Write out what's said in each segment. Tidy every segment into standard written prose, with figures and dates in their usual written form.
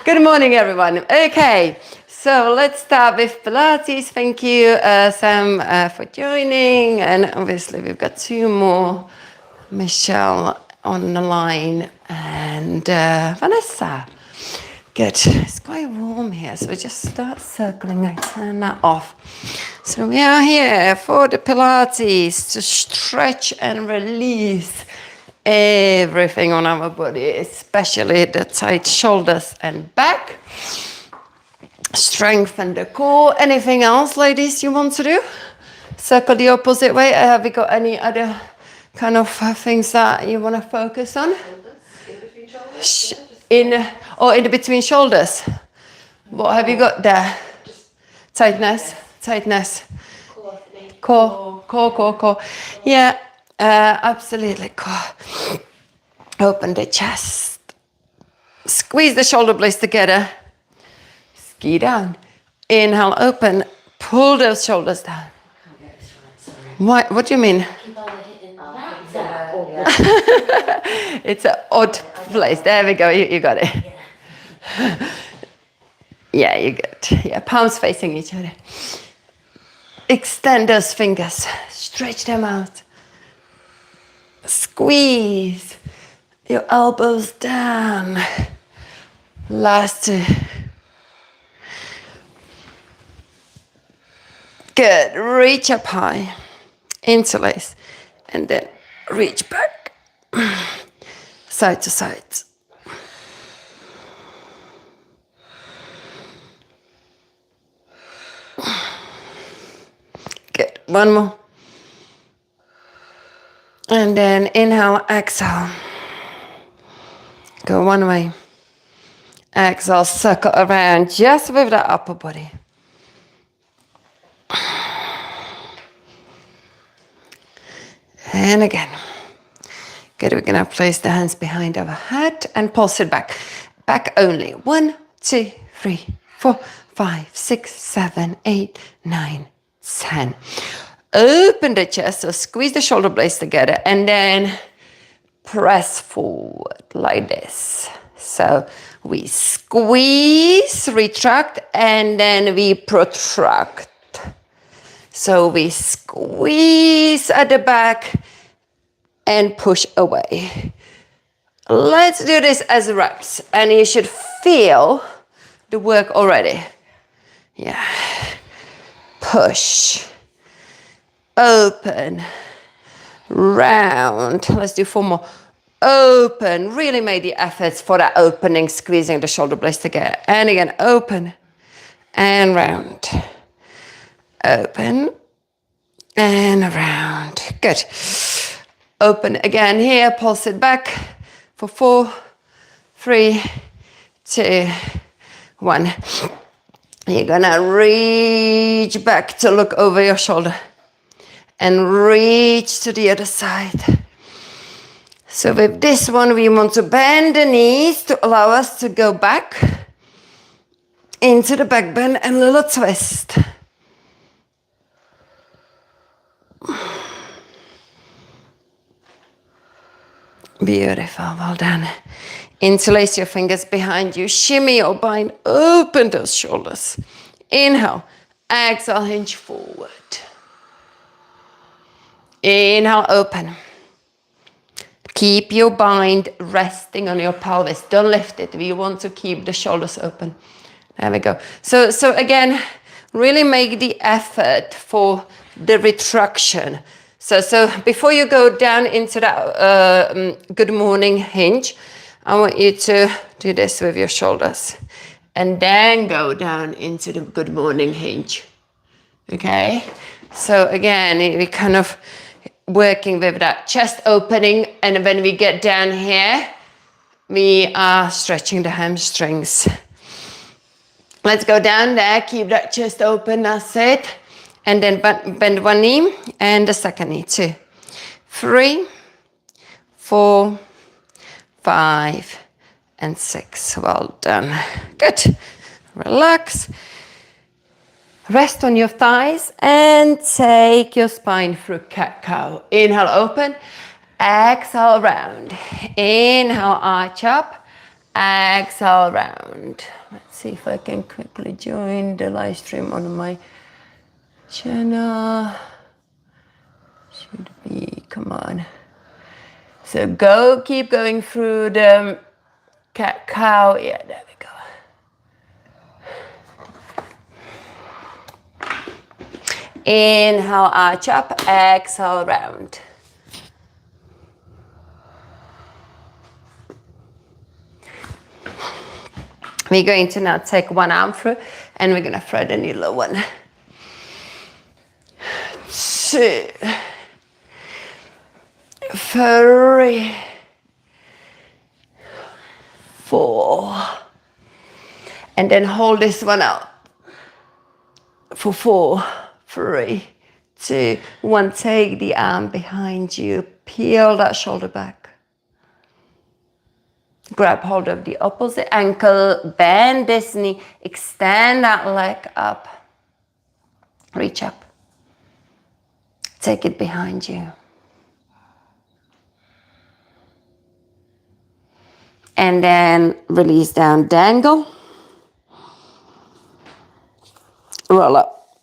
Good morning, everyone. Okay, so let's start with Pilates. Thank you, Sam, for joining. And obviously, we've got two more. Michelle on the line and Vanessa. Good. It's quite warm here, so just start circling and turn that off. So we are here for the Pilates to stretch and release everything on our body, especially the tight shoulders and back. Strengthen the core. Anything else, ladies, you want to do? Circle the opposite way. Have we got any other kind of things that you want to focus on? In between shoulders. What have you got there? Tightness. Core. Yeah, absolutely. Core. Open the chest. Squeeze the shoulder blades together. Ski down. Inhale, open. Pull those shoulders down. What do you mean? It's an odd place. There we go. You got it. Yeah, you good. Yeah, palms facing each other. Extend those fingers. Stretch them out. Squeeze your elbows down. Last two. Good. Reach up high. Interlace. And then reach back. Side to side. Good. One more. And then inhale, exhale. Go one way. Exhale, circle around just with the upper body. And again. Good, we're gonna place the hands behind our head and pulse it back. Back only. 1, 2, 3, 4, 5, 6, 7, 8, 9, 10. Open the chest, so squeeze the shoulder blades together and then press forward like this. So we squeeze, retract, and then we protract. So we squeeze at the back and push away. Let's do this as reps, and you should feel the work already. Yeah. Push. Open. Round. Let's do 4 more. Open. Really make the efforts for that opening, squeezing the shoulder blades together. And again, open and round. Open and around. Good. Open again here, pulse it back for 4, 3, 2, 1. You're gonna reach back to look over your shoulder and reach to the other side. So with this one, we want to bend the knees to allow us to go back into the back bend and a little twist. Beautiful, well done. Interlace your fingers behind you. Shimmy your spine. Open those shoulders. Inhale. Exhale, hinge forward. Inhale, open. Keep your bind resting on your pelvis. Don't lift it. We want to keep the shoulders open. There we go. So again, really make the effort for the retraction. So before you go down into that good morning hinge, I want you to do this with your shoulders and then go down into the good morning hinge. Okay? So again, we kind of working with that chest opening, and when we get down here, we are stretching the hamstrings. Let's go down there, keep that chest open, that's it. And then bend one knee and the second knee. 2, 3, 4, 5, and 6. Well done. Good. Relax. Rest on your thighs and take your spine through cat-cow. Inhale, open. Exhale, round. Inhale, arch up. Exhale, round. Let's see if I can quickly join the live stream on my channel. Should be, come on. So keep going through the cat cow. Yeah, there we go. Inhale, arch up. Exhale, round. We're going to now take one arm through and we're going to thread a needle. 1, 2, 3, 4. And then hold this one out for 4, 3, 2, 1. Take the arm behind you. Peel that shoulder back. Grab hold of the opposite ankle, bend this knee, extend that leg up, reach up, take it behind you. And then release down, dangle, roll up.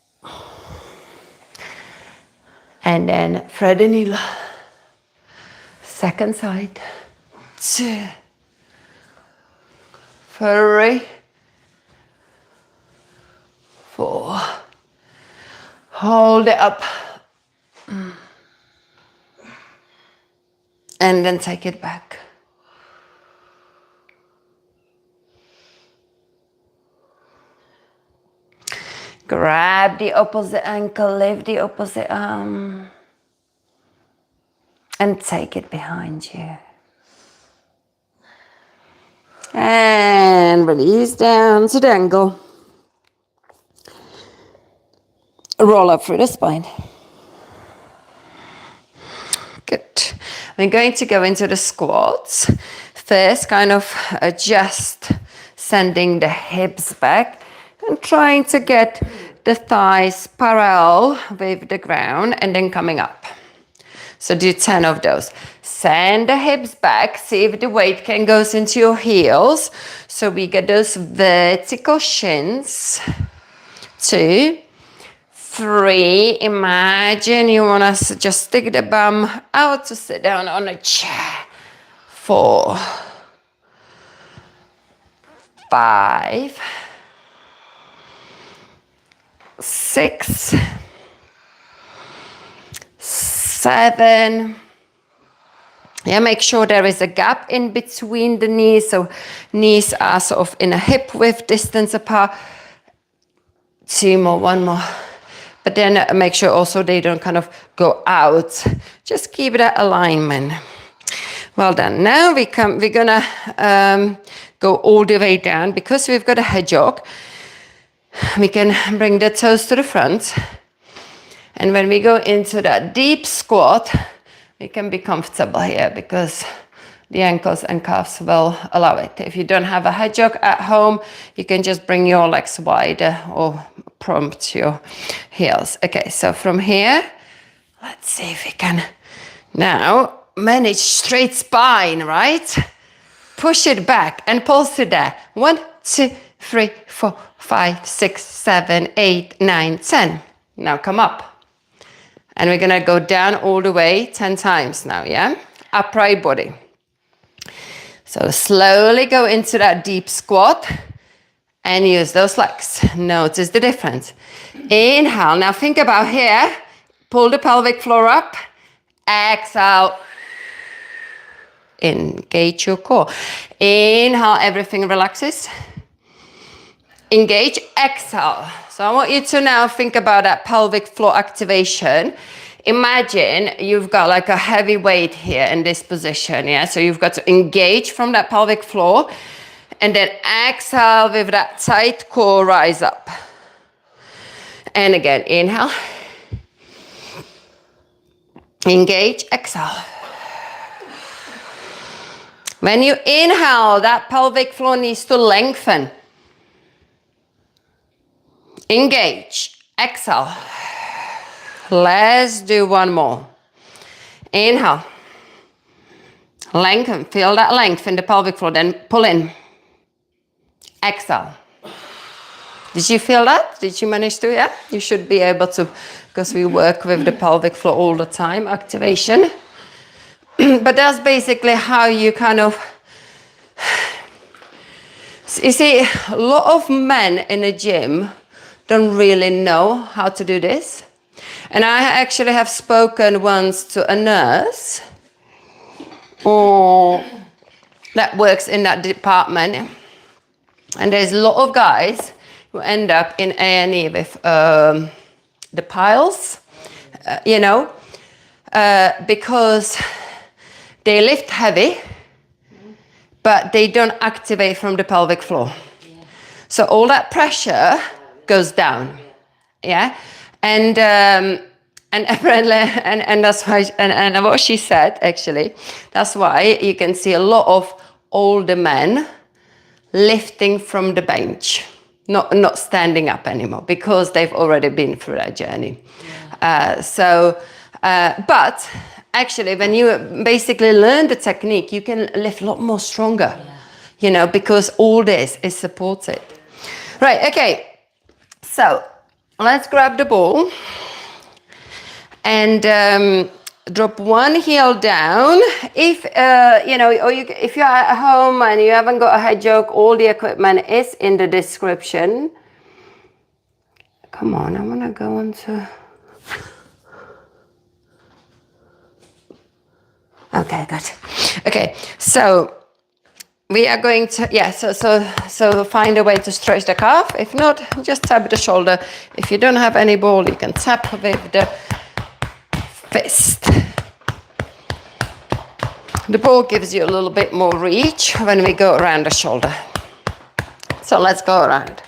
And then thread the needle, second side, 2, 3, 4. Hold it up. And then take it back. Grab the opposite ankle, lift the opposite arm. And take it behind you. And release down to dangle. Roll up through the spine. Good. We're going to go into the squats. First, kind of adjust, sending the hips back and trying to get the thighs parallel with the ground and then coming up. So do 10 of those. Send the hips back. See if the weight can go into your heels. So we get those vertical shins. 2, 3. Imagine you want to just stick the bum out to sit down on a chair. 4, 5, 6, 7. Yeah, make sure there is a gap in between the knees, so knees are sort of in a hip width distance apart. 2 more, 1 more. But then make sure also they don't kind of go out. Just keep that alignment. Well done. Now we're gonna go all the way down because we've got a hedgehog. We can bring the toes to the front. And when we go into that deep squat, we can be comfortable here because the ankles and calves will allow it. If you don't have a hedgehog at home, you can just bring your legs wider or prompt your heels. Okay, so from here, let's see if we can now manage straight spine, right? Push it back and pulse it there. 1, 2, 3, 4, 5, 6, 7, 8, 9, 10. Now come up. And we're gonna go down all the way 10 times now, yeah? Upright body. So slowly go into that deep squat and use those legs. Notice the difference. Inhale, now think about here. Pull the pelvic floor up. Exhale. Engage your core. Inhale, everything relaxes. Engage, exhale. So I want you to now think about that pelvic floor activation. Imagine you've got like a heavy weight here in this position, yeah? So you've got to engage from that pelvic floor and then exhale with that tight core, rise up. And again, inhale. Engage, exhale. When you inhale, that pelvic floor needs to lengthen. Engage, exhale. Let's do 1 more. Inhale. Lengthen, feel that length in the pelvic floor, then pull in. Exhale. Did you feel that? Did you manage to? Yeah? You should be able to, because we work with the pelvic floor all the time, activation. But that's basically how you kind of, you see, a lot of men in the gym don't really know how to do this. And I actually have spoken once to a nurse that works in that department. And there's a lot of guys who end up in A&E with the piles, because they lift heavy, but they don't activate from the pelvic floor. So all that pressure goes down, yeah? And apparently, and that's why, and what she said, actually, that's why you can see a lot of older men lifting from the bench, not standing up anymore, because they've already been through that journey. But actually, when you basically learn the technique, you can lift a lot more stronger, because all this is supported. Right, okay. So let's grab the ball and drop one heel down. If if you're at home and you haven't got a HEDGEHOG, all the equipment is in the description. Come on, I want to go on to. Okay, good. Okay, so we are going to, so find a way to stretch the calf. If not, just tap the shoulder. If you don't have any ball, you can tap with the fist. The ball gives you a little bit more reach when we go around the shoulder. So let's go around.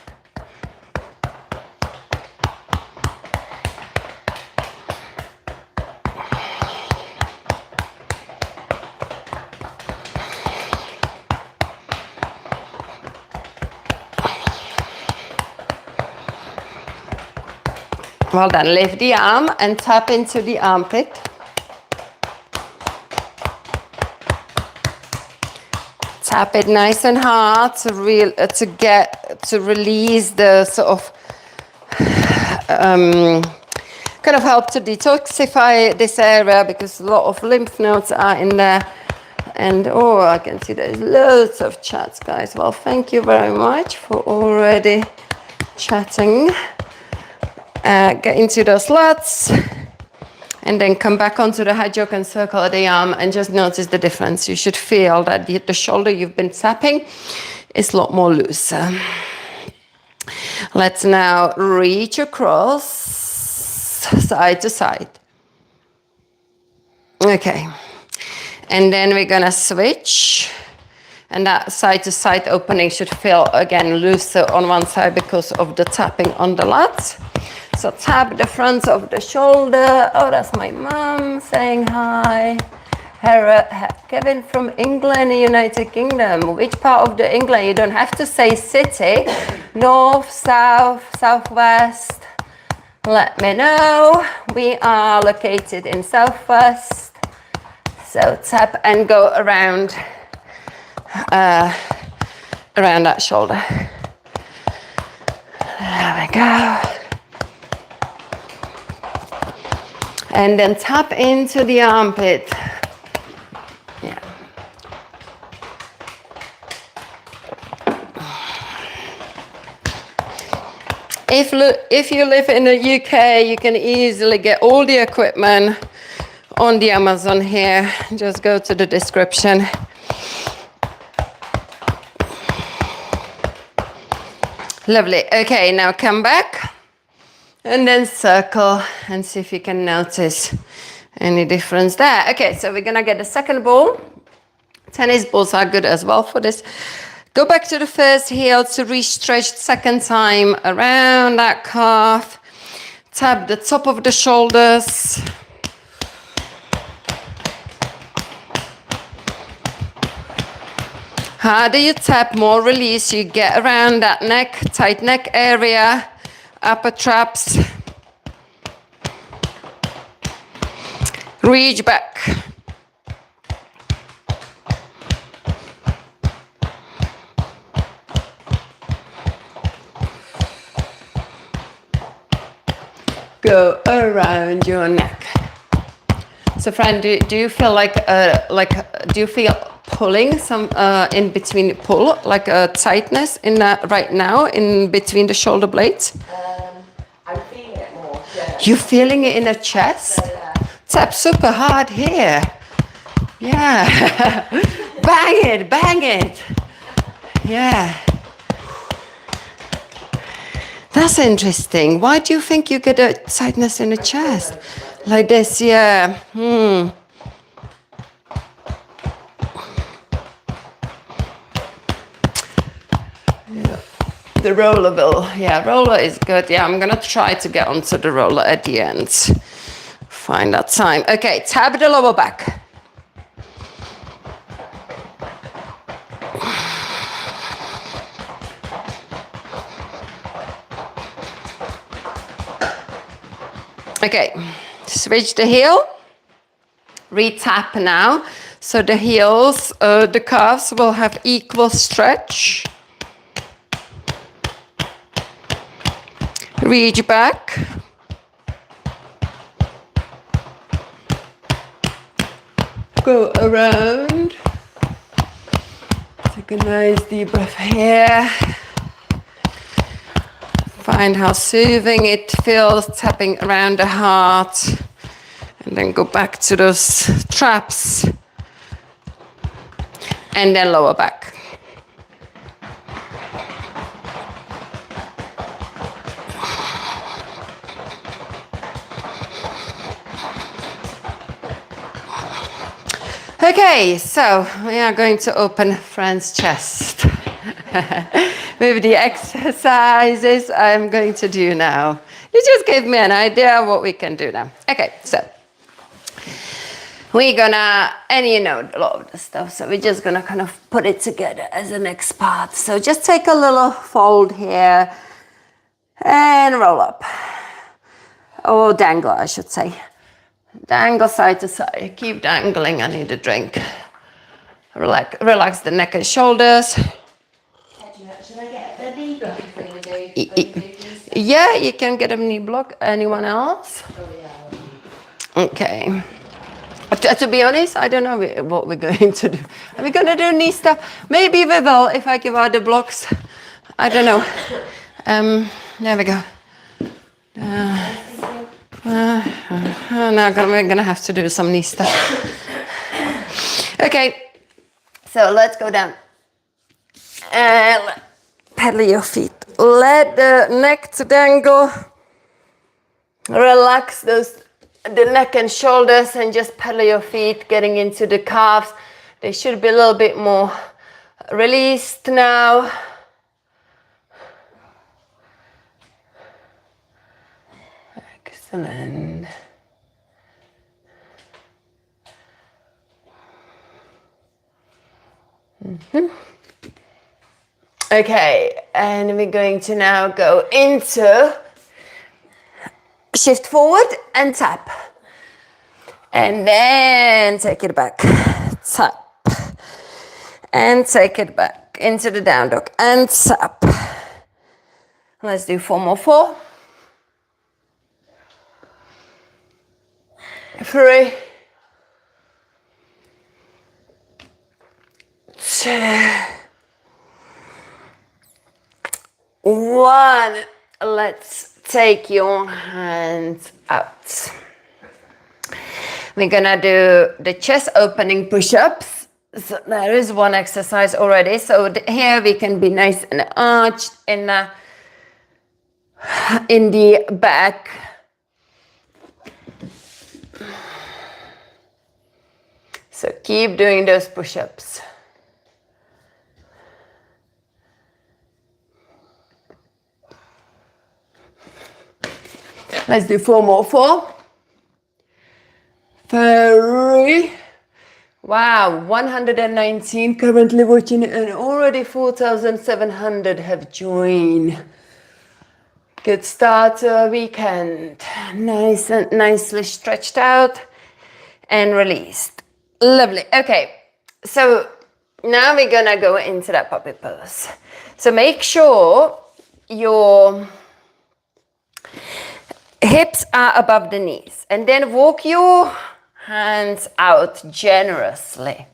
Well done. Lift the arm and tap into the armpit. Tap it nice and hard to release the sort of kind of help to detoxify this area, because a lot of lymph nodes are in there. And I can see there's loads of chats, guys. Well, thank you very much for already chatting. Get into those lats and then come back onto the HEDGEHOG and circle the arm and just notice the difference. You should feel that the shoulder you've been tapping is a lot more loose. Let's now reach across side to side. Okay, and then we're gonna switch, and that side to side opening should feel again looser on one side because of the tapping on the lats. So tap the front of the shoulder. Oh, that's my mom saying hi. Kevin from England, United Kingdom. Which part of the England? You don't have to say city. North, south, southwest. Let me know. We are located in southwest. So tap and go around that shoulder. There we go. And then tap into the armpit. Yeah. If you live in the UK, you can easily get all the equipment on the Amazon here. Just go to the description. Lovely. Okay, now come back. And then circle and see if you can notice any difference there. Okay, so we're gonna get the second ball. Tennis balls are good as well for this. Go back to the first heel to re-stretch second time around that calf. Tap the top of the shoulders. Harder you tap, more release you get around that neck, tight neck area. Upper traps. Reach back. go around your neck. So Fran, do you feel like do you feel pulling some in between pull, like a tightness in right now in between the shoulder blades? I'm feeling it more. Yeah. You feeling it in the chest? Yeah. Tap super hard here. Yeah. Bang it, bang it. Yeah. That's interesting. Why do you think you get a tightness in the chest? Like this, yeah. The roller bill. Yeah, roller is good. Yeah, I'm gonna try to get onto the roller at the end. Find that time. Okay, tap the lower back. Okay, switch the heel. Re-tap now. So the heels, the calves will have equal stretch. Reach back. Go around. Take a nice deep breath here. Find how soothing it feels, tapping around the heart. And then go back to those traps. And then lower back. Okay, so we are going to open Fran's chest with the exercises I'm going to do now. You just gave me an idea of what we can do now. Okay, so we're gonna, and you know a lot of the stuff, so we're just gonna kind of put it together as the next part. So just take a little fold here and roll up. Or dangle, I should say. Dangle side to side. Keep dangling. I need a drink. Relax the neck and shoulders. Should I get the knee block for you? Yeah, you can get a knee block. Anyone else? Oh, yeah. Okay. To be honest, I don't know what we're going to do. Are we going to do knee stuff? Maybe we will if I give out the blocks. I don't know. There we go. Now we're gonna have to do some knee stuff. Okay, so let's go down and pedal your feet. Let the neck to dangle. Relax the neck and shoulders and just pedal your feet, getting into the calves. They should be a little bit more released now. Excellent. Okay, and we're going to now go into shift forward and tap. And then take it back. Tap. And take it back into the down dog and tap. Let's do 4 more. 4. 3, 2, 1. Let's take your hands out. We're gonna do the chest opening push-ups. So there is one exercise already. So here we can be nice and arched in the back. So keep doing those push-ups. Let's do 4 more. 4, 3. Wow, 119 currently watching and already 4,700 have joined. Good start to a weekend. Nice and nicely stretched out and released. Lovely. Okay, so now we're gonna go into that puppy pose. So make sure your Hips are above the knees. And then walk your hands out generously.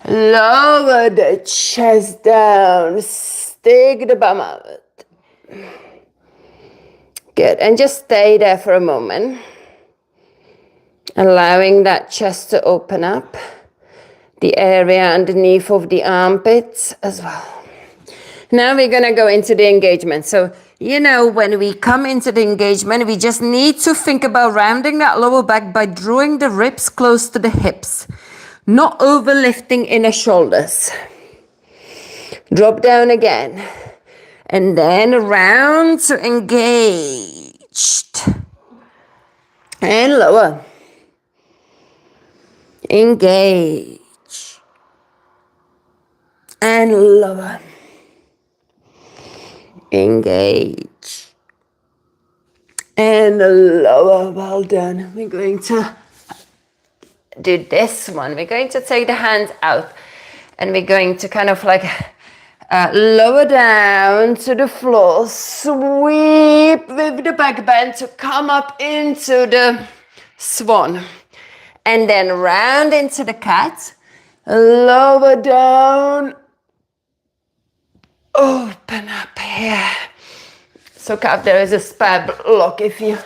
Lower the chest down. Stick the bum out. Good. And just stay there for a moment. Allowing that chest to open up. The area underneath of the armpits as well. Now we're going to go into the engagement. So, you know, when we come into the engagement, we just need to think about rounding that lower back by drawing the ribs close to the hips, not overlifting inner shoulders. Drop down again. And then round to engaged. And lower. Engage. And lower. Engage. And lower. Well done. We're going to do this one. We're going to take the hands out and we're going to kind of like lower down to the floor. Sweep with the back bend to come up into the swan. And then round into the cat. Lower down. Open up here. So Kath, there is a spare block if you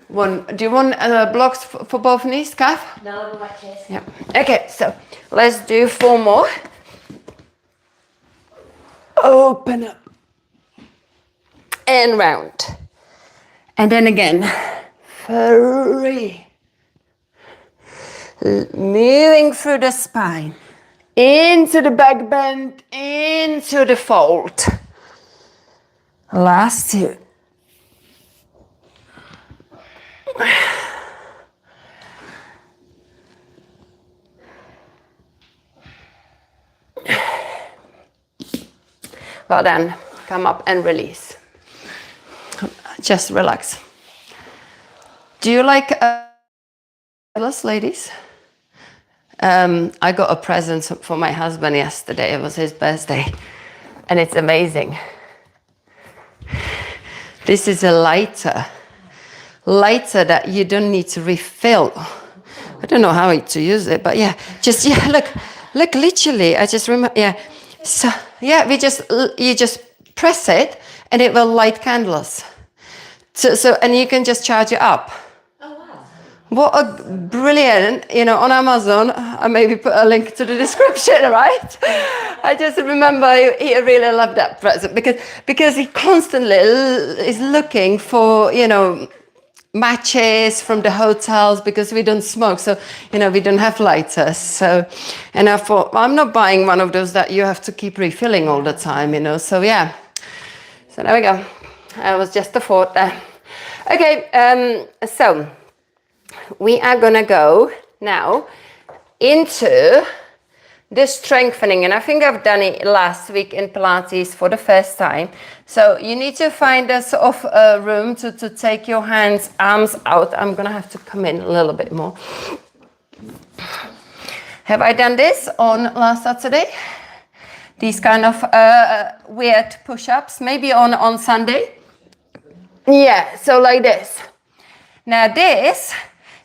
want. Do you want blocks for both knees, Kath? No, my chest. Yeah. Okay, so let's do 4 more. Open up. And round. And then again. 3. Moving through the spine. Into the back bend, into the fold. Last 2. Well done. Come up and release. Just relax. Do you like ladies? I got a present for my husband yesterday. It was his birthday. And it's amazing. This is a lighter. Lighter that you don't need to refill. I don't know how to use it, but yeah. Just, yeah, look, literally. I just remember, yeah. So, yeah, you just press it and it will light candles. So, and you can just charge it up. What a brilliant, on Amazon, I maybe put a link to the description, right? I just remember he really loved that present because he constantly is looking for, matches from the hotels because we don't smoke. So, we don't have lighters. So, and I thought, well, I'm not buying one of those that you have to keep refilling all the time, So, yeah. So there we go. That was just a thought there. Okay, so we are going to go now into the strengthening. And I think I've done it last week in Pilates for the first time. So you need to find a sort of room to take your arms out. I'm going to have to come in a little bit more. Have I done this on last Saturday? These kind of weird push-ups, maybe on Sunday. Yeah, so like this. Now this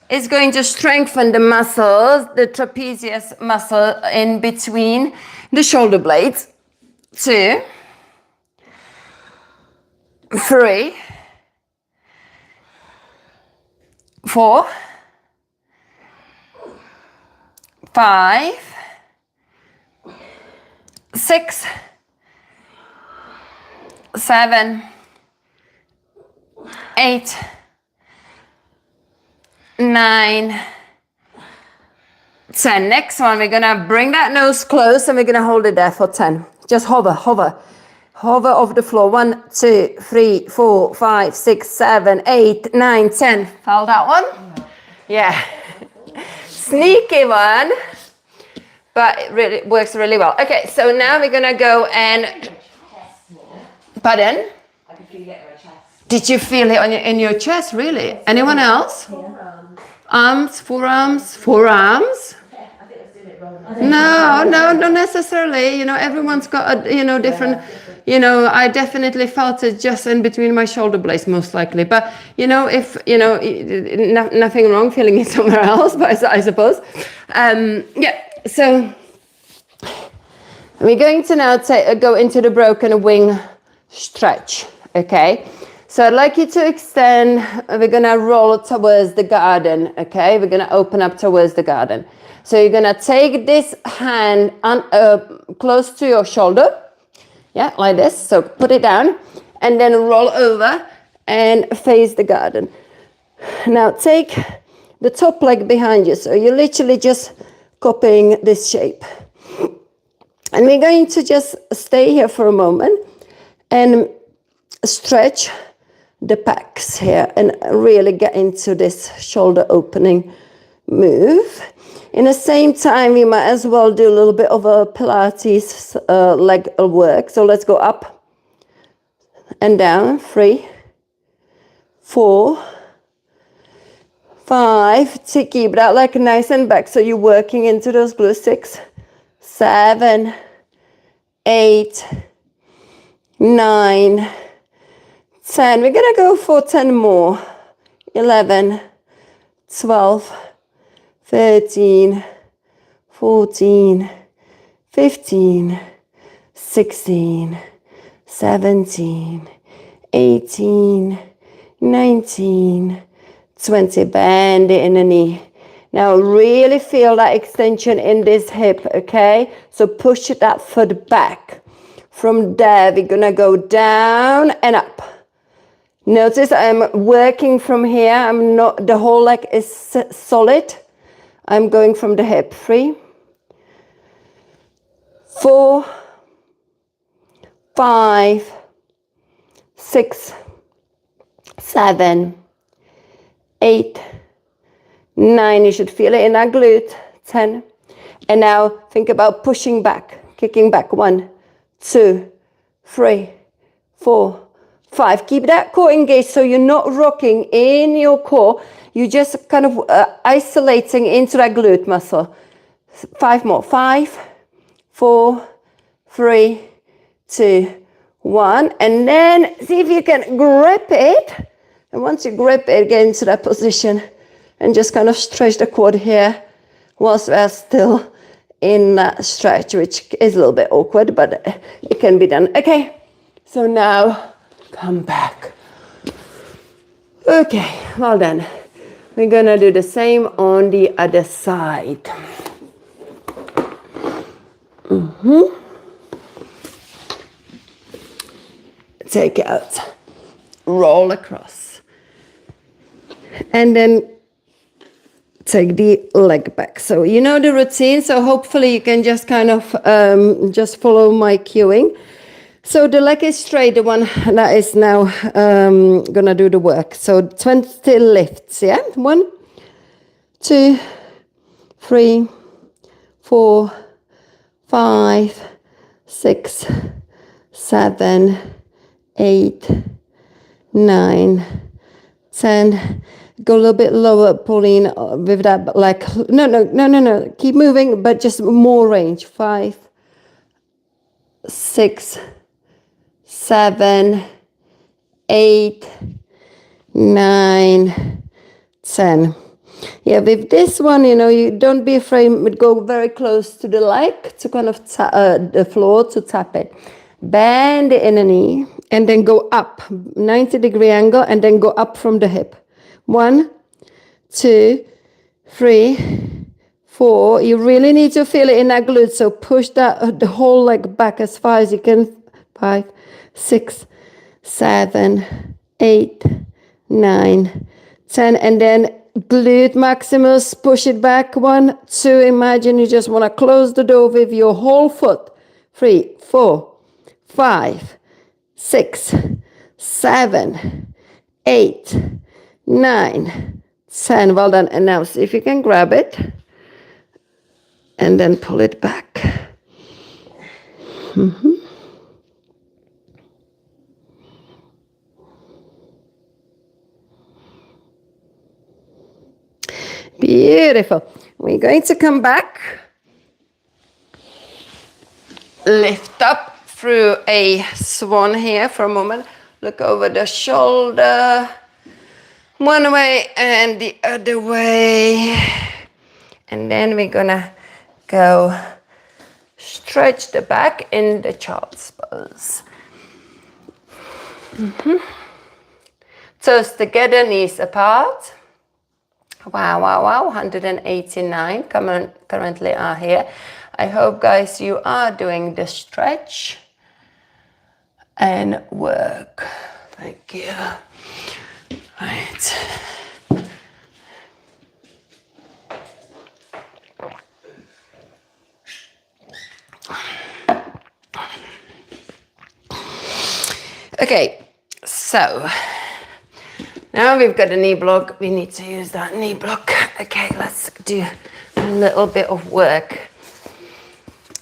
is going to strengthen the muscles, the trapezius muscle in between the shoulder blades. 2, 3, 4, 5, 6, 7, 8, 9, 10. Next one, we're gonna bring that nose close and we're gonna hold it there for 10. Just hover off the floor. 1, 2, 3, 4, 5, 6, 7, 8, 9, 10. Felt that one? Yeah. Sneaky one, but it really works really well. Okay, so now we're gonna go and, pardon? I can feel it in my chest. Did you feel it in your chest, really? Anyone else? Arms, forearms? No, not necessarily. Everyone's got a, different. you know, I definitely felt it just in between my shoulder blades, most likely. But, you know, if, you know, nothing wrong feeling it somewhere else, but I suppose. Yeah, so we're going to now go into the broken wing stretch, okay? So I'd like you to extend, we're gonna roll towards the garden, okay? We're gonna open up towards the garden. So you're gonna take this hand close to your shoulder, yeah, like this. So put it down and then roll over and face the garden. Now take the top leg behind you. So you're literally just copying this shape. And we're going to just stay here for a moment and stretch the pecs here and really get into this shoulder opening move. In the same time, we might as well do a little bit of a Pilates leg work. So let's go up and down. 3, 4, 5. To keep that leg nice and back. So you're working into those glutes. 6, 7, 8, 9, 10. We're gonna go for 10 more. 11, 12, 13, 14, 15, 16, 17, 18, 19, 20. Bend it in the knee. Now really feel that extension in this hip, okay? So push that foot back. From there, we're gonna go down and up. Notice I'm working from here. I'm not, the whole leg is solid. I'm going from the hip. 3, 4, 5, 6, 7, 8, 9. You should feel it in that glute. 10. And now think about pushing back, kicking back. 1, 2, 3, 4, 5. Keep that core engaged so you're not rocking in your core. You're just kind of isolating into that glute muscle. 5 more. 5, 4, 3, 2, 1. And then see if you can grip it. And once you grip it, get into that position and just kind of stretch the quad here whilst we're still in that stretch, which is a little bit awkward, but it can be done. Okay, so now come back. Okay, well done. We're gonna do the same on the other side. Take it out, roll across, and then take the leg back. So you know the routine, so hopefully you can just kind of just follow my cueing. So the leg is straight, the one that is now gonna do the work. So 20 lifts, yeah? 1, 2, 3, 4, 5, 6, 7, 8, 9, 10. Go a little bit lower, Pauline, with that, like, no. Keep moving, but just more range. 5, 6, 7, 8, 9, 10. Yeah, with this one, you know, you don't be afraid, go very close to the leg to kind of the floor to tap it. Bend the inner knee and then go up, 90-degree angle, and then go up from the hip. 1, 2, 3, 4. You really need to feel it in that glute, so push that the whole leg back as far as you can. 5, 6, 7, 8, 9, 10, and then glute maximus, push it back. 1, 2. Imagine you just want to close the door with your whole foot. 3, 4, 5, 6, 7, 8, 9, 10. Well done. And now see if you can grab it and then pull it back. Beautiful. We're going to come back. Lift up through a swan here for a moment. Look over the shoulder. One way and the other way. And then we're gonna go stretch the back in the child's pose. Toes together, knees apart. Wow, wow, wow, 189 currently are here. I hope, guys, you are doing the stretch and work. Thank you. Right. Okay, so now we've got a knee block. We need to use that knee block. Okay, let's do a little bit of work.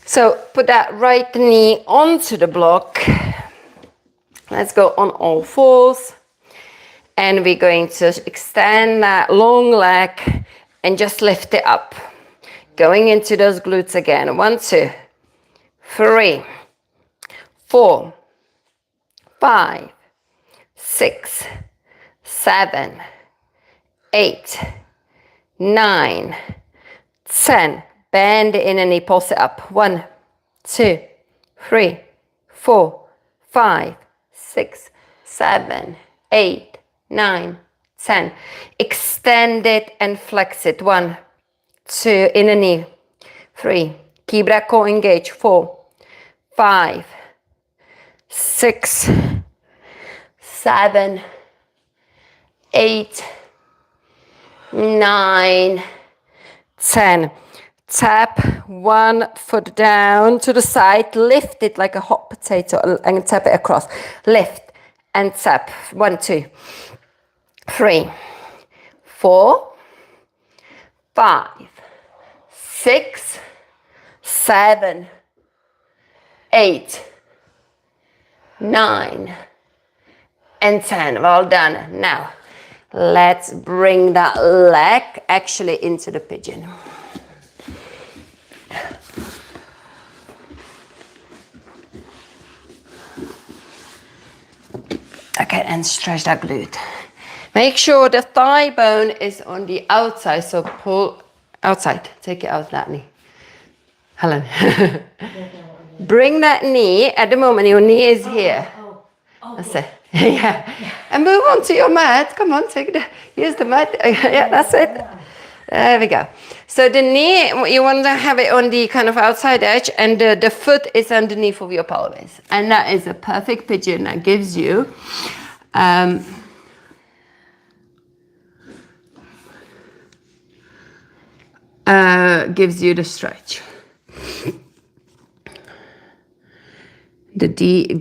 So put that right knee onto the block. Let's go on all fours. And we're going to extend that long leg and just lift it up. Going into those glutes again. 1, 2, 3, 4, 5, 6, 7, 8, 9, 10. Bend the inner knee, pulse it up. 1, 2, 3, 4, 5, 6, 7, 8, 9, 10. Extend it and flex it. 1, 2, inner knee. 3. Keep that core engaged. 4, 5, 6, 7, 8, 9, 10. Tap one foot down to the side, lift it like a hot potato and tap it across. Lift and tap. 1, 2, 3, 4, 5, 6, 7, 8, 9, and 10. Well done. Now, let's bring that leg actually into the pigeon. Okay, and stretch that glute. Make sure the thigh bone is on the outside, so pull outside. Take it out that knee. Helen. Bring that knee, at the moment your knee is here. That's it. Yeah. And move on to your mat. Come on, use the mat. Yeah, that's it. There we go. So the knee, you want to have it on the kind of outside edge, and the foot is underneath of your pelvis. And that is a perfect pigeon that gives you the stretch. The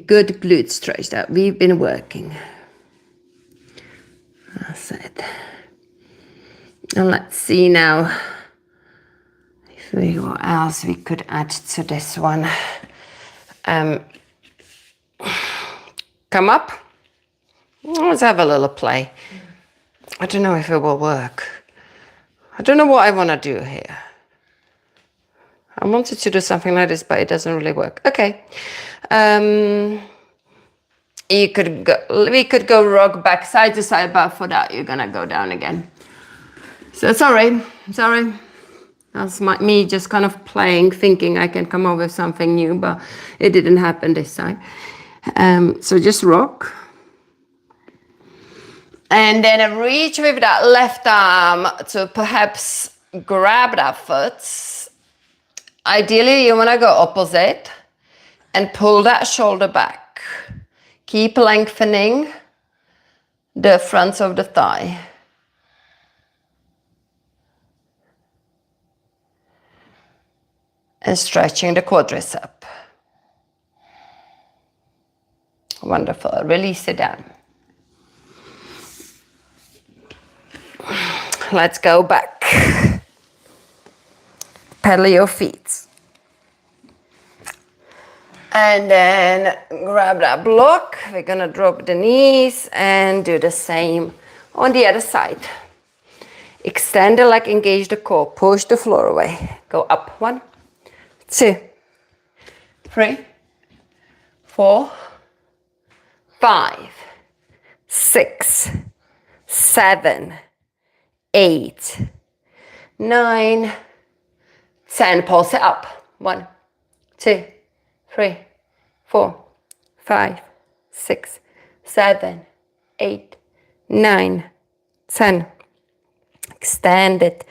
good glute stretch that we've been working. That's it. And let's see now what else we could add to this one. Come up. Let's have a little play. I don't know if it will work. I don't know what I want to do here. I wanted to do something like this, but it doesn't really work. Okay. We could go rock back side to side, but for that you're gonna go down again. So sorry. That's me just kind of playing, thinking I can come up with something new, but it didn't happen this time. So just rock. And then reach with that left arm to perhaps grab that foot. Ideally, you want to go opposite and pull that shoulder back. Keep lengthening the front of the thigh. And stretching the quadricep. Wonderful. Release it down. Let's go back. Pedal your feet. And then grab that block. We're gonna drop the knees and do the same on the other side. Extend the leg, engage the core, push the floor away. Go up. 1, 2, 3, 4, 5, 6, 7, 8, 9, 10. Pulse it up. 1, 2, 3, 4, 5, 6, 7, 8, 9, 10. Extend it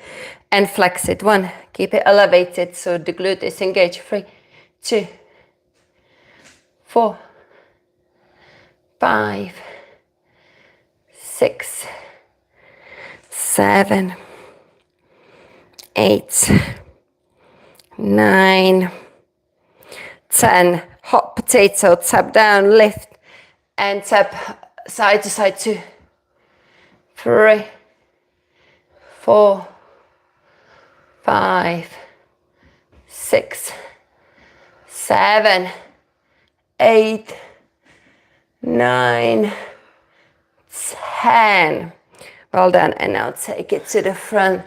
and flex it. 1. Keep it elevated so the glute is engaged. 3, 2, 4, 5, 6, 7, 8, 9, 10. Hot potato, tap down, lift, and tap side to side. 2, 3, 4, 5, 6, 7, 8, 9, 10. Well done. And now take it to the front.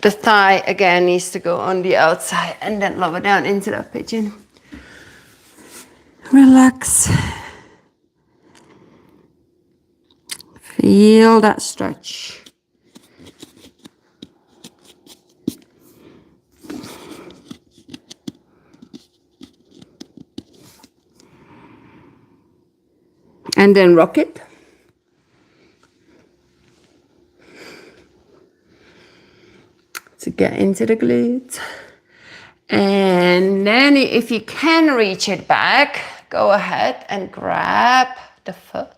The thigh again needs to go on the outside and then lower down into the pigeon. Relax. Feel that stretch. And then rock it. To get into the glutes. And then if you can reach it back, go ahead and grab the foot.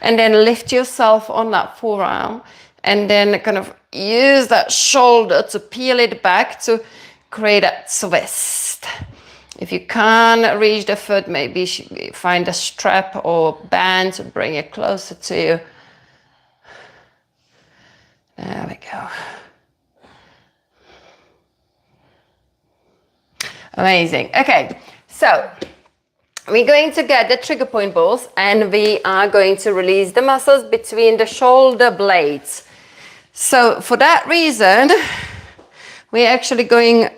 And then lift yourself on that forearm. And then kind of use that shoulder to peel it back to create a twist. If you can't reach the foot, maybe find a strap or band to bring it closer to you. There we go. Amazing. Okay, so we're going to get the trigger point balls and we are going to release the muscles between the shoulder blades. So for that reason, we're actually going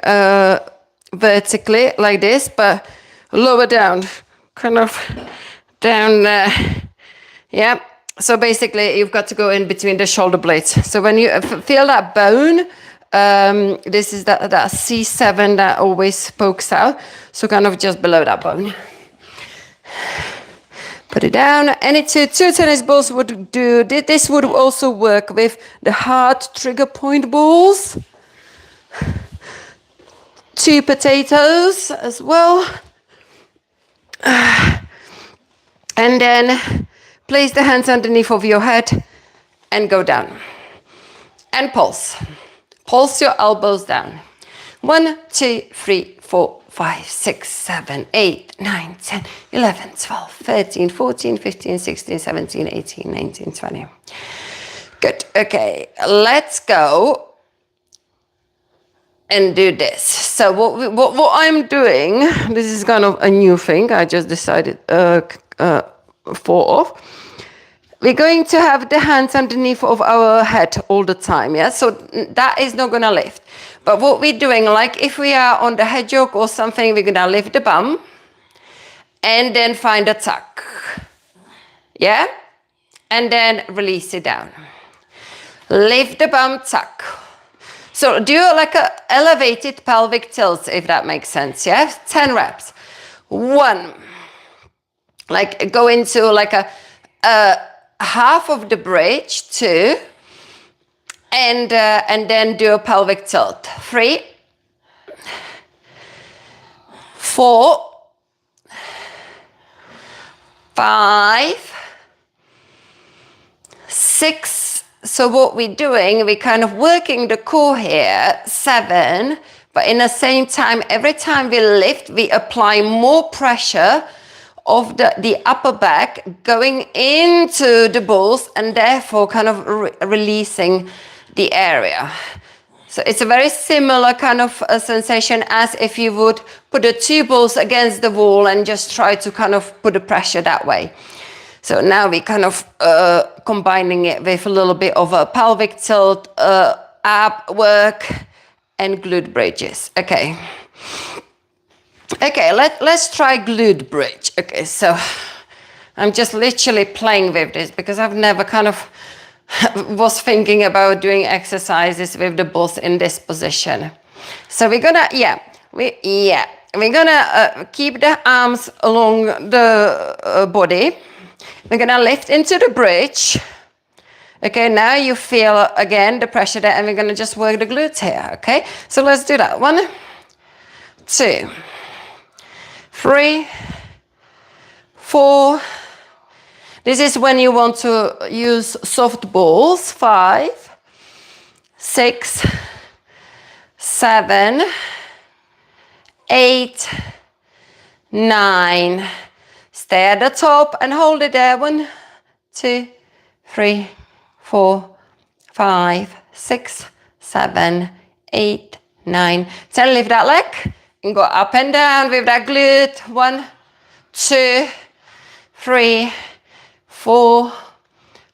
vertically like this, but lower down, kind of down there. Yeah. So basically you've got to go in between the shoulder blades. So when you feel that bone, this is that C7 that always pokes out. So kind of just below that bone. Put it down. Any two tennis balls would do. This would also work with the hard trigger point balls. 2 potatoes as well. And then place the hands underneath of your head and go down. And pulse. Pulse your elbows down. 1, 2, 3, 4, 5, 6, 7, 8, 9, 10, 11, 12, 13, 14, 15, 16, 17, 18, 19, 20. Good. Okay, let's go and do this. So what I'm doing, this is kind of a new thing. I just decided for. We're going to have the hands underneath of our head all the time, yeah? So that is not gonna lift. But what we're doing, like if we are on the hedgehog or something, we're gonna lift the bum and then find a tuck, yeah? And then release it down. Lift the bum, tuck. So do like a elevated pelvic tilt, if that makes sense, yeah? 10 reps. 1, like go into like a half of the bridge. 2, and then do a pelvic tilt. 3, 4, 5, 6. So what we're doing, we're kind of working the core here. 7, but in the same time, every time we lift, we apply more pressure of the upper back going into the balls and therefore kind of releasing the area. So it's a very similar kind of a sensation as if you would put the 2 balls against the wall and just try to kind of put the pressure that way. So now we kind of combining it with a little bit of a pelvic tilt, ab work, and glute bridges. Okay. Okay, let's try glute bridge. Okay, so I'm just literally playing with this because I've never kind of was thinking about doing exercises with the balls in this position. So we're gonna, we're gonna keep the arms along the body. We're gonna lift into the bridge. Okay, now you feel again the pressure there, and we're gonna just work the glutes here. Okay, so let's do that. 1, 2, 3, 4. This is when you want to use soft balls. 5, 6, 7, 8, 9. Stay at the top and hold it there. 1, 2, 3, 4, 5, 6, 7, 8, 9, 10. Lift that leg and go up and down with that glute. 1, 2, 3, 4,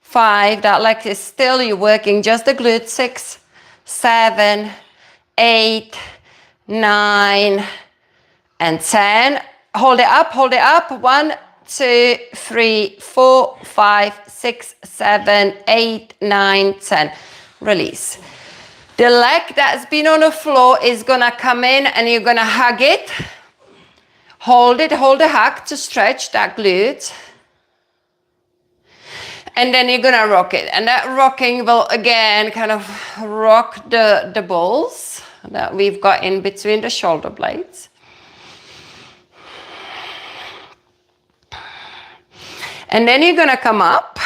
5. That leg is still, you're working just the glute. 6, 7, 8, 9, and 10. Hold it up, hold it up. 1, 2, 3, 4, 5, 6, 7, 8, 9, 10. Release. The leg that's been on the floor is gonna come in and you're gonna hug it. Hold it, hold the hug to stretch that glute. And then you're gonna rock it. And that rocking will again kind of rock the balls that we've got in between the shoulder blades. And then you're gonna come up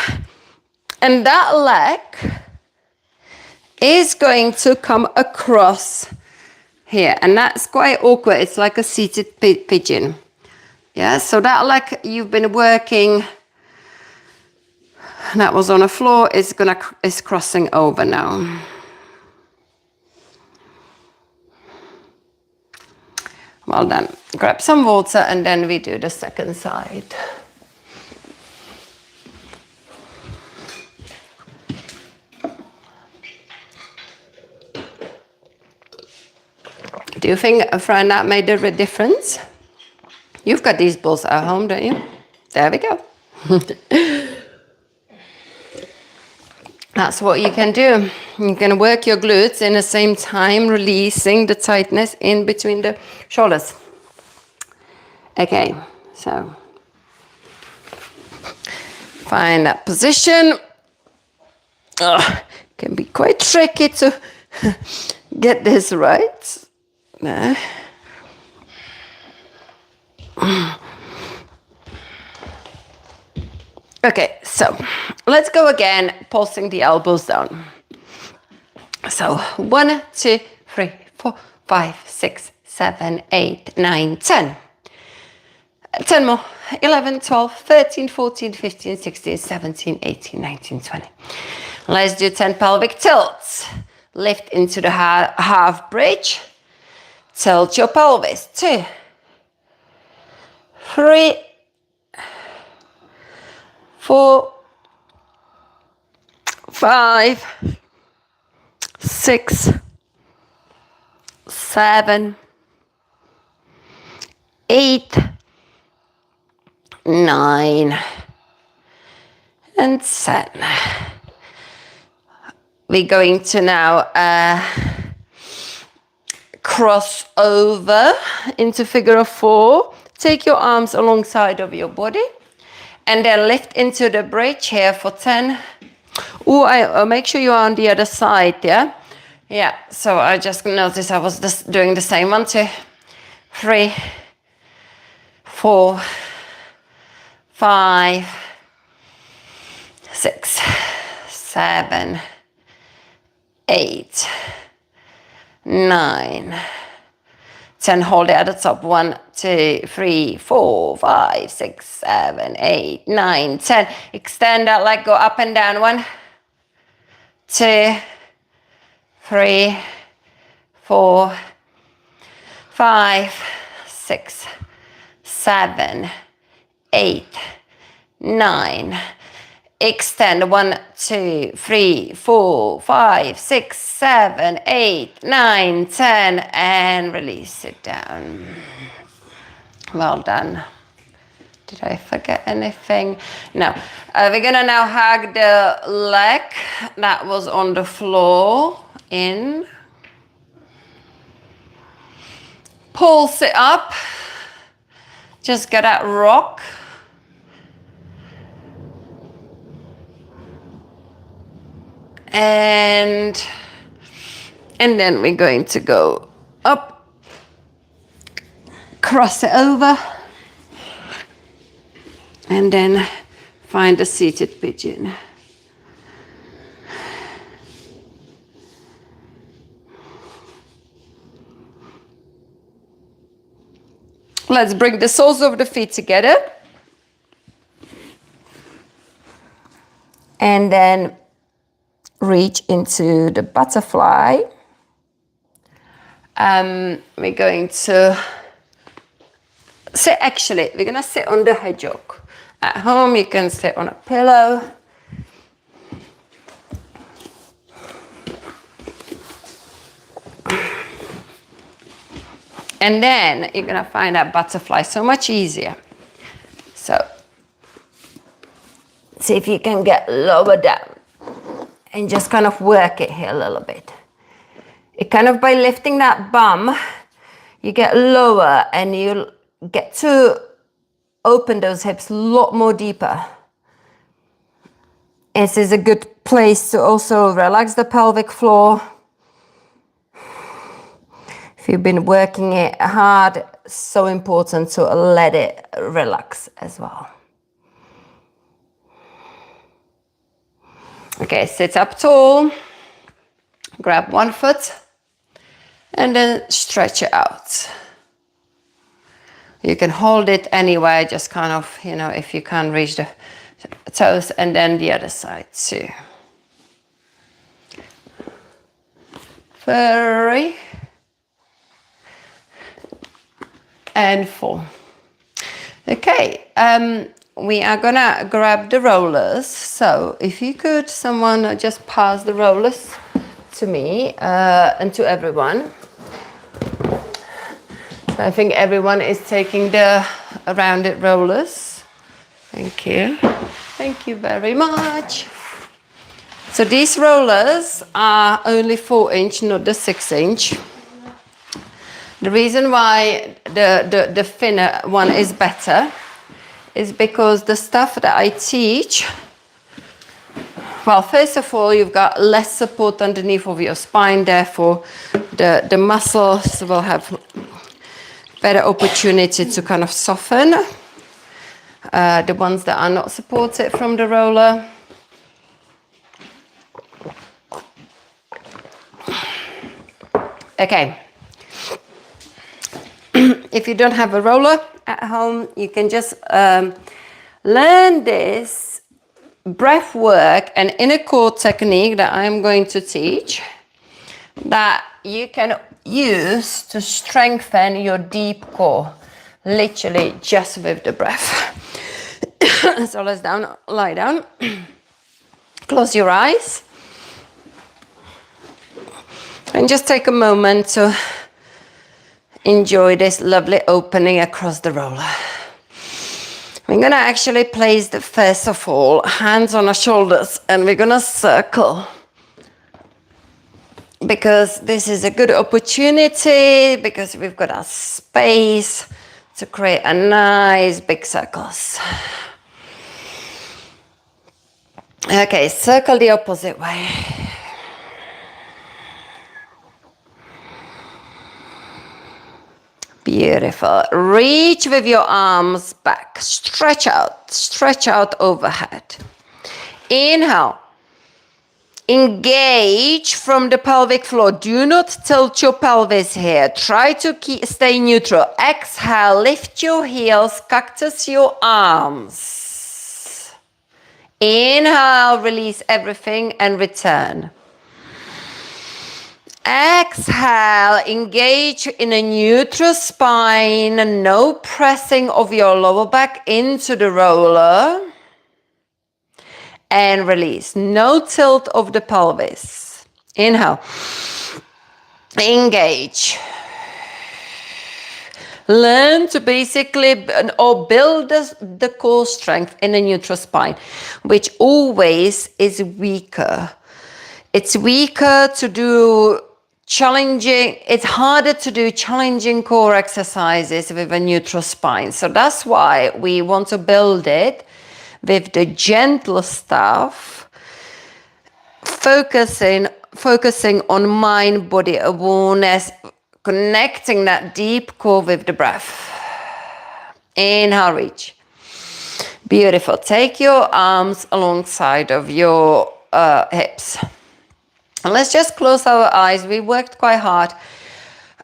and that leg is going to come across here. And that's quite awkward. It's like a seated pigeon. Yeah, so that leg you've been working, that was on the floor, is crossing over now. Well done. Grab some water and then we do the second side. Do you think, Fran, that made a difference? You've got these balls at home, don't you? There we go. That's what you can do. You can work your glutes in the same time, releasing the tightness in between the shoulders. Okay, so find that position. Can be quite tricky to get this right. Okay, so let's go again, pulsing the elbows down. So 1, 2, 3, 4, 5, 6, 7, 8, 9, 10. 10 more. 11, 12, 13, 14, 15, 16, 17, 18, 19, 20. Let's do 10 pelvic tilts. Lift into the half bridge. Tilt your pelvis. 2, 3, 4, 5, 6, 7, 8, 9, and 10. We're going to now cross over into figure of 4. Take your arms alongside of your body and then lift into the bridge here for 10. Oh, make sure you are on the other side, yeah? Yeah, so I just noticed I was just doing the same. 1, 2, 3, 4, 5, 6, 7, 8, 9, 10. Hold it at the top. 1, 2, 3, 4, 5, 6, 7, 8, 9, 10. Extend that leg, go up and down. 1, 2, 3, 4, 5, 6, 7, 8, 9, extend 1, 2, 3, 4, 5, 6, 7, 8, 9, 10, and release it down. Well done. Did I forget anything? No. We're gonna now hug the leg that was on the floor in. Pulse it up. Just get that rock. And then we're going to go up, cross it over, and then find a seated pigeon. Let's bring the soles of the feet together. And then reach into the butterfly. We're going to sit, actually, we're gonna sit on the hedgehog. At home, you can sit on a pillow. And then you're gonna find that butterfly so much easier. So, see if you can get lower down and just kind of work it here a little bit. It kind of, by lifting that bum, you get lower and you get to open those hips a lot more deeper. This is a good place to also relax the pelvic floor. If you've been working it hard, so important to let it relax as well. Okay, sit up tall, grab one foot, and then stretch it out. You can hold it anywhere, just kind of, you know, if you can't reach the toes, and then the other side too. 3 and 4. Okay, we are gonna grab the rollers. So if you could, someone just pass the rollers to me and to everyone. So I think everyone is taking the rounded rollers. Thank you. Thank you very much. So these rollers are only 4-inch, not the 6-inch. The reason why the thinner one is better is because the stuff that I teach, well, first of all, you've got less support underneath of your spine, therefore the muscles will have better opportunity to kind of soften. The ones that are not supported from the roller. Okay. If you don't have a roller at home, you can just learn this breath work and inner core technique that I'm going to teach, that you can use to strengthen your deep core, literally just with the breath. So let's lie down, close your eyes, and just take a moment to enjoy this lovely opening across the roller. We're gonna actually place the, first of all, hands on our shoulders, and we're gonna circle, because this is a good opportunity, because we've got our space to create a nice big circles. Okay, circle the opposite way. Beautiful. Reach with your arms back. Stretch out overhead. Inhale. Engage from the pelvic floor. Do not tilt your pelvis here. Try to stay neutral. Exhale, lift your heels, cactus your arms. Inhale, release everything and return. Exhale, engage in a neutral spine, no pressing of your lower back into the roller. and release. No tilt of the pelvis. Inhale. Engage. Learn to basically or build the core strength in a neutral spine, which always is weaker. It's weaker to do challenging, it's harder to do challenging core exercises with a neutral spine. So that's why we want to build it with the gentle stuff, focusing on mind body awareness, connecting that deep core with the breath. Inhale, reach. Beautiful. Take your arms alongside of your hips. And let's just close our eyes. We worked quite hard.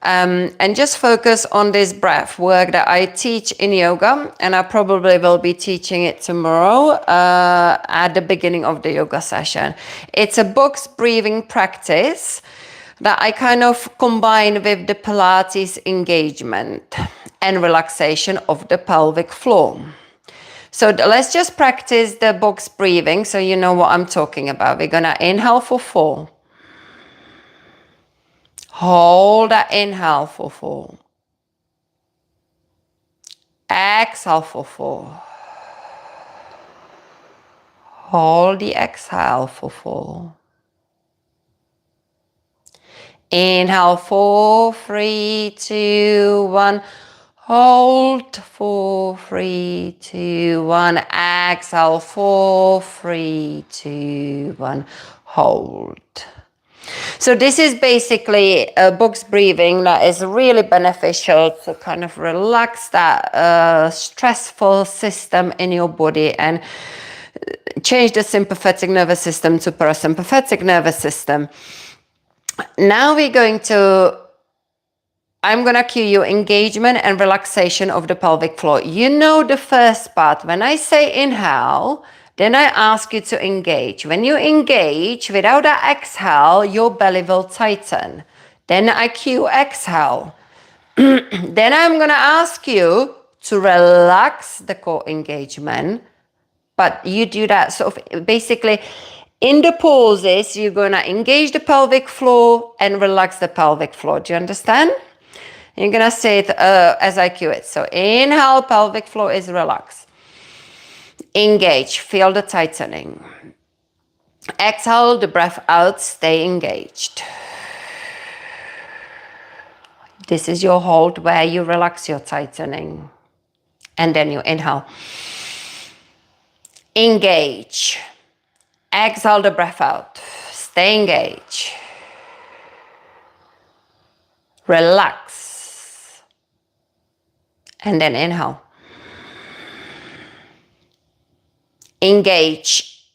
And just focus on this breath work that I teach in yoga. And I probably will be teaching it tomorrow at the beginning of the yoga session. It's a box breathing practice that I kind of combine with the Pilates engagement and relaxation of the pelvic floor. So let's just practice the box breathing so you know what I'm talking about. We're gonna inhale for 4. Hold that inhale for 4. Exhale for 4. Hold the exhale for 4. Inhale 4, 3, 2, 1. Hold 4, 3, 2, 1. Exhale 4, 3, 2, 1. Hold. So this is basically a box breathing that is really beneficial to kind of relax that stressful system in your body and change the sympathetic nervous system to parasympathetic nervous system. Now I'm going to cue you engagement and relaxation of the pelvic floor. You know the first part. When I say inhale, then I ask you to engage. When you engage, without that exhale, your belly will tighten. Then I cue exhale. Then I'm going to ask you to relax the core engagement. But you do that sort of basically in the pauses, you're going to engage the pelvic floor and relax the pelvic floor. Do you understand? You're going to say it as I cue it. So inhale, pelvic floor is relaxed. Engage, feel the tightening. Exhale the breath out, stay engaged. This is your hold where you relax your tightening. And then you inhale. Engage. Exhale the breath out. Stay engaged. Relax. And then inhale. Engage.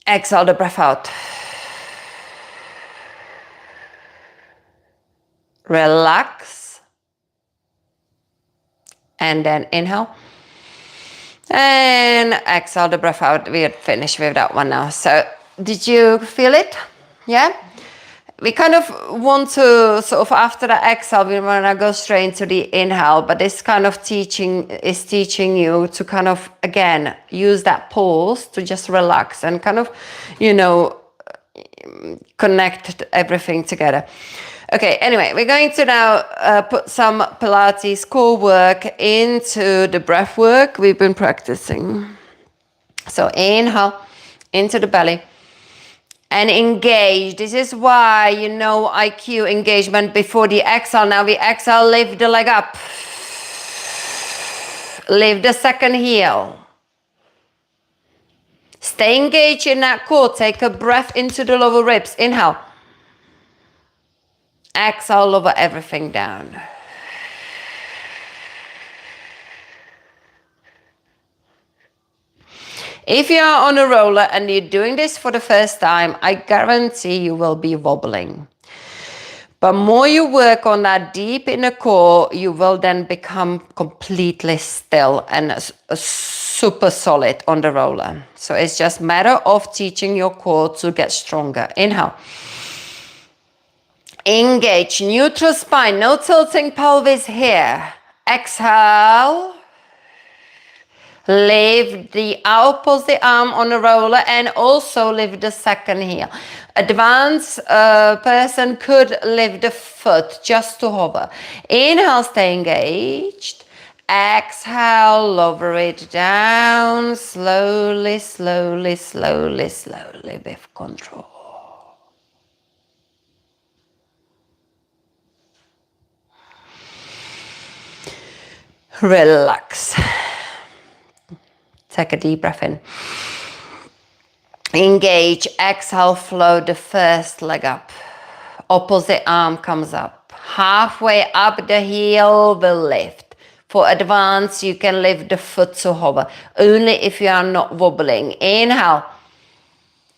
Exhale the breath out. Relax. And then inhale. And exhale the breath out. We're finished with that one now. So did you feel it? Yeah? We kind of want to sort of after the exhale, we want to go straight into the inhale, but this kind of teaching is teaching you to kind of, again, use that pause to just relax and kind of, connect everything together. Okay, anyway, we're going to now put some Pilates core work into the breath work we've been practicing. So inhale into the belly and engage. This is why, I cue engagement before the exhale. Now we exhale, lift the leg up. Lift the second heel. Stay engaged in that core. Take a breath into the lower ribs. Inhale. Exhale, lower everything down. If you are on a roller and you're doing this for the first time, I guarantee you will be wobbling. But more you work on that deep inner core, you will then become completely still and super solid on the roller. So it's just a matter of teaching your core to get stronger. Inhale. Engage, neutral spine, no tilting pelvis here. Exhale. Lift the opposite arm on the roller and also lift the second heel. Advanced person could lift the foot just to hover. Inhale, stay engaged. Exhale, lower it down. Slowly, slowly, slowly, slowly with control. Relax. Take a deep breath in. Engage, exhale, float the first leg up. Opposite arm comes up. Halfway up the heel will lift. For advance, you can lift the foot to hover. Only if you are not wobbling. Inhale.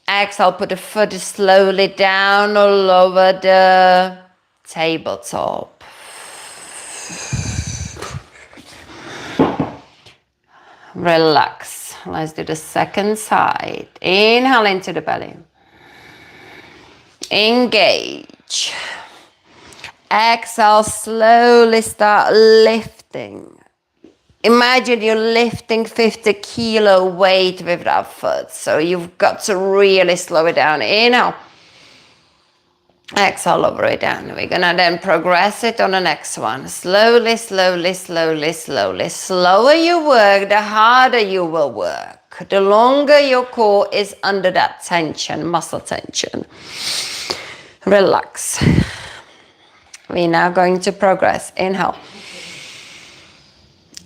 Exhale, put the foot slowly down or lower the tabletop. Relax. Let's do the second side. Inhale into the belly. Engage. Exhale, slowly start lifting. Imagine you're lifting 50 kilo weight with that foot. So you've got to really slow it down. Inhale. Exhale, lower it down. We're gonna then progress it on the next one. Slowly, slowly, slowly, slowly. Slower you work, the harder you will work. The longer your core is under that tension, muscle tension. Relax. We're now going to progress. Inhale.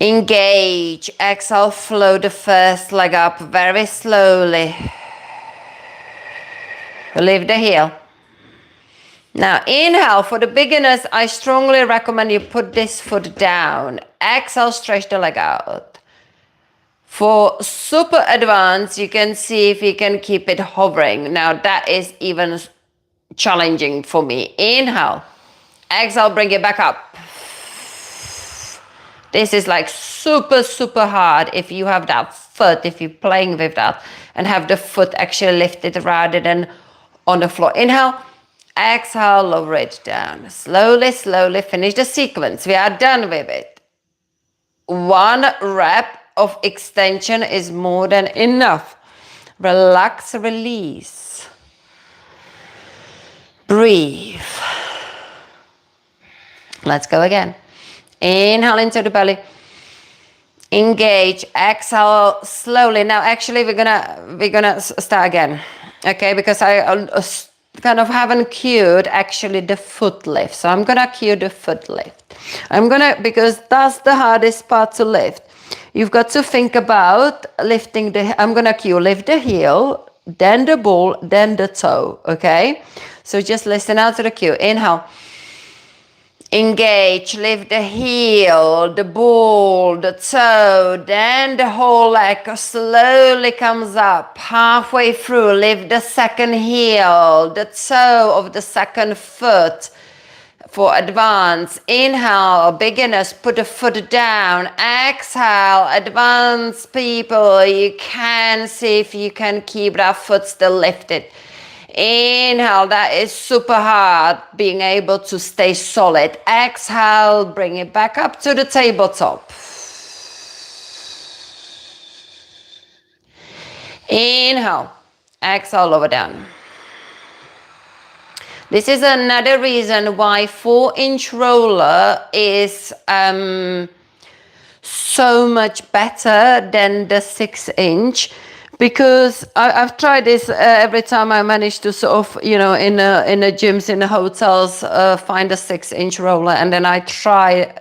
Engage. Exhale, float the first leg up very slowly. Lift the heel. Now, inhale. For the beginners, I strongly recommend you put this foot down. Exhale, stretch the leg out. For super advanced, you can see if you can keep it hovering. Now, that is even challenging for me. Inhale. Exhale, bring it back up. This is like super, super hard if you have that foot, if you're playing with that, and have the foot actually lifted rather than on the floor. Inhale. Exhale, lower it down. Slowly, slowly finish the sequence. We are done with it. 1 rep of extension is more than enough. Relax, release. Breathe. Let's go again. Inhale into the belly. Engage. Exhale slowly. Now, actually, we're gonna start again. Okay, because I kind of haven't cued actually the foot lift. So I'm gonna cue the foot lift. Because that's the hardest part to lift. You've got to think about lifting I'm gonna cue lift the heel, then the ball, then the toe, okay? So just listen out to the cue. Inhale. Engage, lift the heel, the ball, the toe, then the whole leg slowly comes up. Halfway through, lift the second heel, the toe of the second foot for advance. Inhale, beginners, put the foot down. Exhale, advanced people, you can see if you can keep that foot still lifted. Inhale, that is super hard, being able to stay solid. Exhale, bring it back up to the tabletop. Inhale, exhale, lower down. This is another reason why 4-inch roller is so much better than the 6-inch. Because I've tried this every time I manage to sort of, in the gyms, in the hotels, find a 6-inch roller, and then I try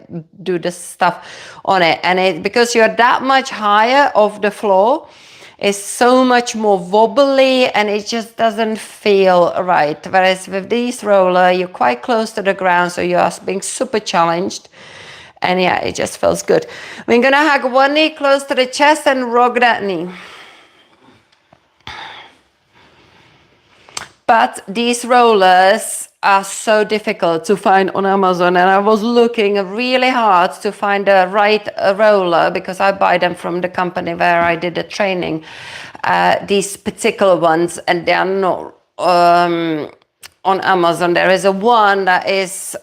do the stuff on it. And because you're that much higher off the floor, it's so much more wobbly and it just doesn't feel right. Whereas with this roller, you're quite close to the ground, so you're being super challenged. And yeah, it just feels good. We're gonna hug one knee close to the chest and rock that knee. But these rollers are so difficult to find on Amazon, and I was looking really hard to find the right roller because I buy them from the company where I did the training, these particular ones, and they are not on Amazon. There is a one that is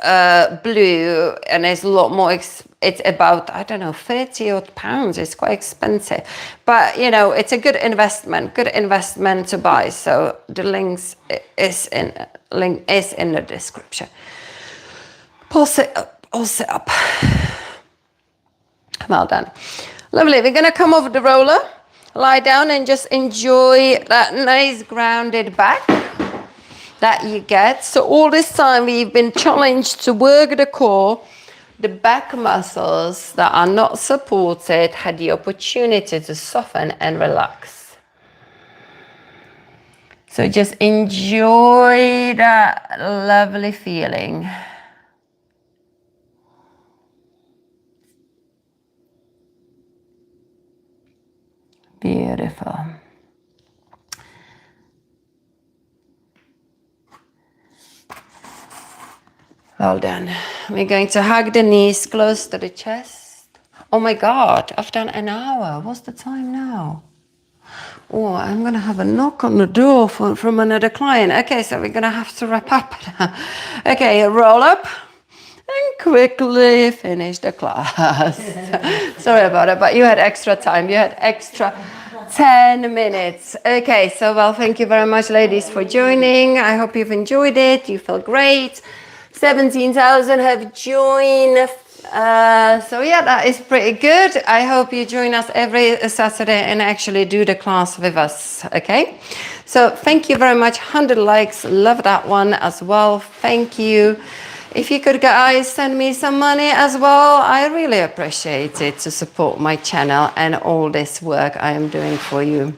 blue and is a lot more it's about, I don't know, 30 odd pounds. It's quite expensive, but you know, it's a good investment to buy. So the link is in the description. Pull sit up. Well done. Lovely. We're gonna come over the roller, lie down and just enjoy that nice grounded back that you get. So all this time we've been challenged to work the core. The back muscles that are not supported had the opportunity to soften and relax. So just enjoy that lovely feeling. Beautiful. Well done. We're going to hug the knees close to the chest. Oh my God, I've done an hour. What's the time now? Oh, I'm going to have a knock on the door from another client. Okay, so we're going to have to wrap up now. Okay, roll up and quickly finish the class. Sorry about it, but you had extra time. You had extra 10 minutes. Okay, so well, thank you very much, ladies, for joining. I hope you've enjoyed it. You feel great. 17,000 have joined. So yeah, that is pretty good. I hope you join us every Saturday and actually do the class with us. Okay, so thank you very much. 100 likes. Love that one as well. Thank you. If you could, guys, send me some money as well, I really appreciate it to support my channel and all this work I am doing for you.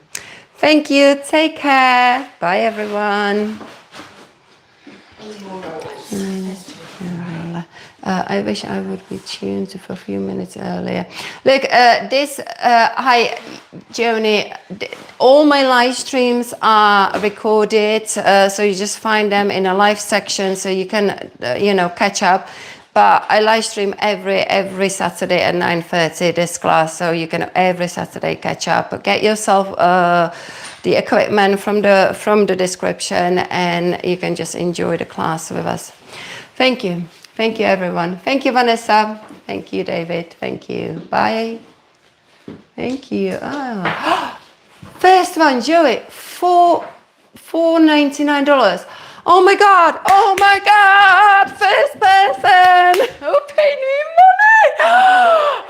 Thank you. Take care. Bye, everyone. I wish I would be tuned for a few minutes earlier. Look, hi, Joni. All my live streams are recorded, so you just find them in a live section, so you can, catch up. But I live stream every Saturday at 9:30 this class, so you can every Saturday catch up. Get yourself the equipment from the description, and you can just enjoy the class with us. Thank you. Thank you, everyone. Thank you, Vanessa. Thank you, David. Thank you. Bye. Thank you. Oh. First one, Joey, $499. Oh my God. Oh my God. First person. Who paid me money?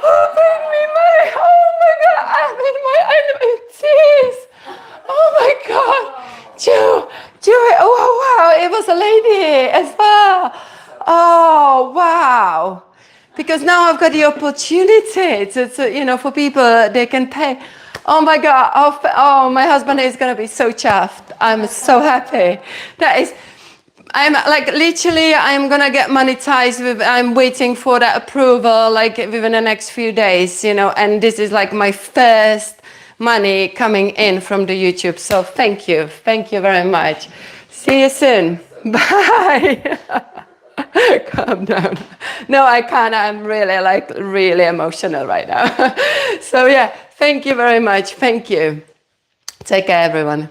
Who paid me money? Oh my God. I'm in tears. Oh my God. Joey. Oh wow. It was a lady as well. Oh, wow. Because now I've got the opportunity to for people, they can pay. Oh my God. Oh, my husband is going to be so chuffed. I'm so happy. I'm like, literally, I'm going to get monetized I'm waiting for that approval, like within the next few days, and this is like my first money coming in from the YouTube. So thank you. Thank you very much. See you soon. Bye. Calm down. No, I can't. I'm really emotional right now. So yeah, thank you very much. Thank you. Take care, everyone.